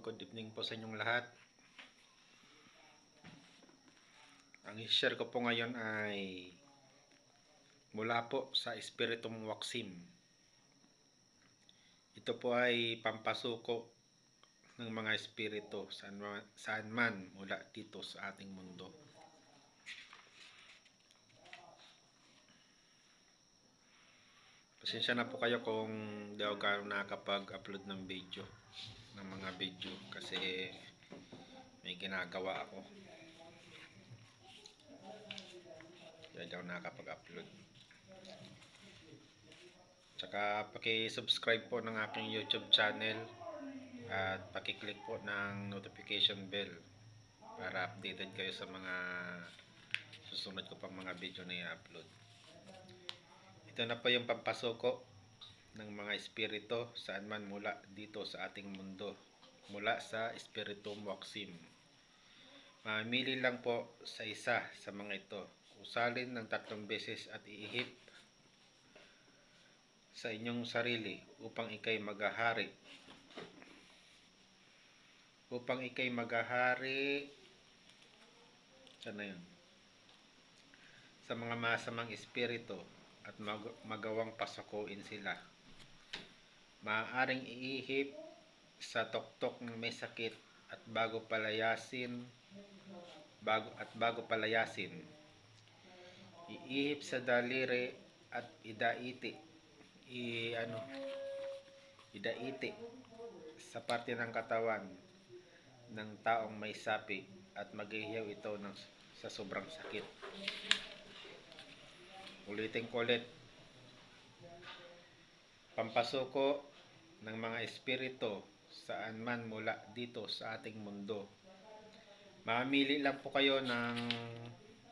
good evening po sa inyong lahat. Ang i-share ko po ngayon ay mula po sa Espiritum Waksim. Ito po ay pampasuko ng mga espiritu saan man mula dito sa ating mundo. Pasensya na po kayo kung di ako nakakapag-upload ng mga video kasi may ginagawa ako. Kaya di ako nakakapag-upload. Tsaka paki-subscribe po ng aking YouTube channel at paki-click po ng notification bell para updated kayo sa mga susunod ko pang mga video na i-upload. Ito na po yung pampasuko ng mga espiritu saan man mula dito sa ating mundo, mula sa Espiritum Waksim. Mamili lang po sa isa sa mga ito. Usalin ng 3 beses at iihip sa inyong sarili upang ikay maghahari. Sana yun. Sa mga masamang espiritu at magawang pasakuin sila. Maaaring iihip sa tuktok ng may sakit at bago palayasin, iihip sa daliri at idaiti sa parte ng katawan ng taong may sapi at maghihiyaw ito sa sobrang sakit. Ulitin ko ulit. Pampasuko ng mga espiritu saan man mula dito sa ating mundo. Mamili lang po kayo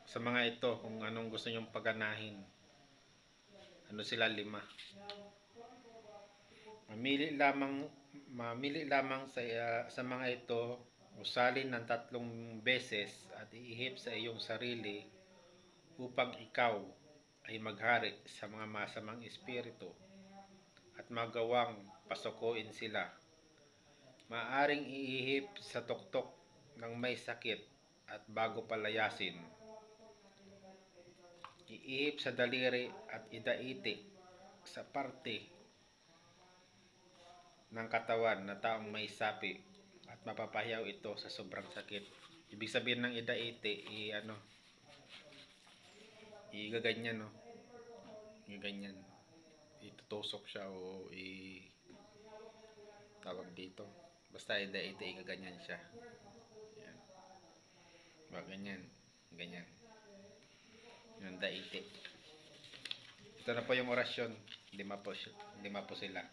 sa mga ito kung anong gusto nyong paganahin. Ano sila 5. Mamili lamang sa mga ito, usalin ng 3 beses at iihip sa iyong sarili upang ikaw ay maghari sa mga masamang espiritu at magawang pasukuin sila. Maaring iihip sa tuktok ng may sakit at bago palayasin. Iihip sa daliri at idaiti sa parte ng katawan na taong may sapi at mapapahiyaw ito sa sobrang sakit. Ibig sabihin ng idaiti, igaganyan, no? Igaganyan. Itutusok siya o tawag dito. Basta idaiti, igaganyan siya. Yan. Ganyan. Ganyan. Yung daiti. Ito na po yung orasyon. 5 po sila.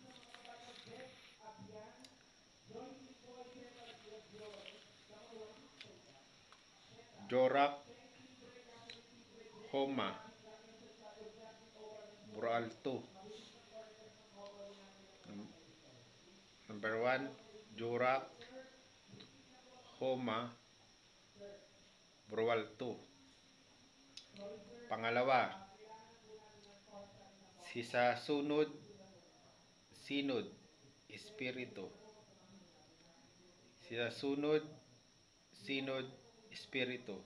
Jorak, Homa, Buralto. Number 1, Jorak, Homa, Buralto. Pangalawa, Sisasunod, Sinod, Espiritu. Sisasunod, Sinod, Espiritu.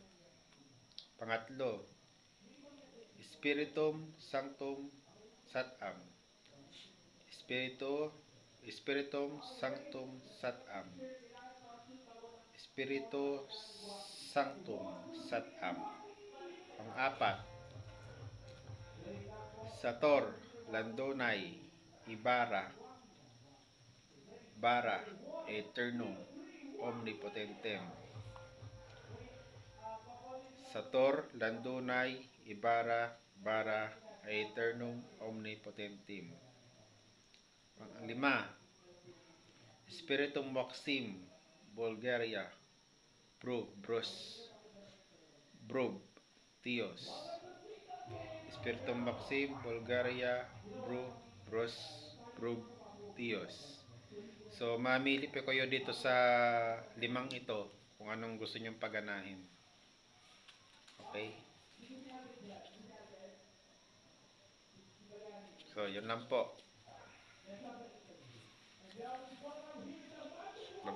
Pangatlo, Spiritum Sanctum Satam. Spiritum Sanctum Satam. Spiritu Sanctum Satam. Pang-4, Sator Landonay Ibarra Bara Aeternum Omnipotentem. Sator Landonay Ibarra Bara Aeternum Omnipotentem. Pang-5, Spiritum Waksim Bulgaria Brub Tios. Spiritum Waksim Bulgaria Brub Tios. So mamili po kayo dito sa 5 ito kung anong gusto nyong paganahin. Okay? So yun lang po.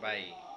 Bye-bye.